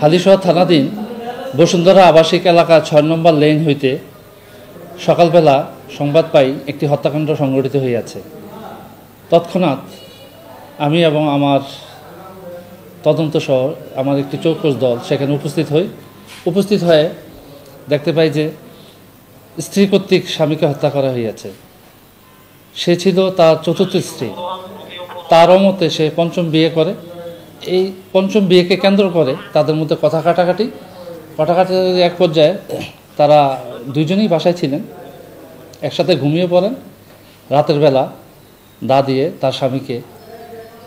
হালিশহর থানাধীন বসুন্ধরা আবাসিক এলাকা ৬ নম্বর লেন হইতে সকালবেলা সংবাদ পাই একটি হত্যাকাণ্ড সংঘটিত হইয়াছে। তৎক্ষণাৎ আমি এবং আমার তদন্তসহ আমার একটি চৌকস দল সেখানে উপস্থিত হয়ে দেখতে পাই যে স্ত্রী কর্তৃক স্বামীকে হত্যা করা হইয়াছে। সে ছিল তার চতুর্থ স্ত্রী। তারও মতে সে পঞ্চম বিয়ে করে। এই পঞ্চম বিয়েকে কেন্দ্র করে তাদের মধ্যে কথা কাটাকাটি এক পর্যায়ে তারা দুইজনেই বাসায় ছিলেন, একসাথে ঘুমিয়ে পড়েন। রাতের বেলা দা দিয়ে তার স্বামীকে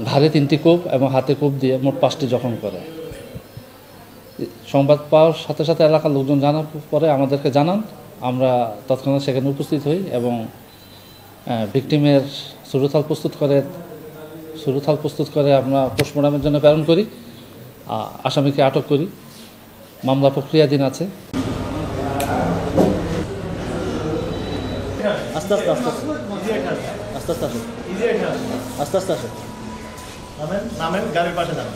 ঘাড়ে 3টি কোপ এবং হাতে কোপ দিয়ে মোট 5টি জখম করে। সংবাদ পাওয়ার সাথে সাথে এলাকার লোকজন জানার পরে আমাদেরকে জানান। আমরা তৎক্ষণাৎ সেখানে উপস্থিত হই এবং ভিকটিমের সুরথাল প্রস্তুত করে আমরা পোস্টমর্টমের জন্য প্রেরণ করি। আসামিকে আটক করি। মামলা প্রক্রিয়াধীন আছে। আস্তে আস্তে নামেন গাড়ির পাশে যান।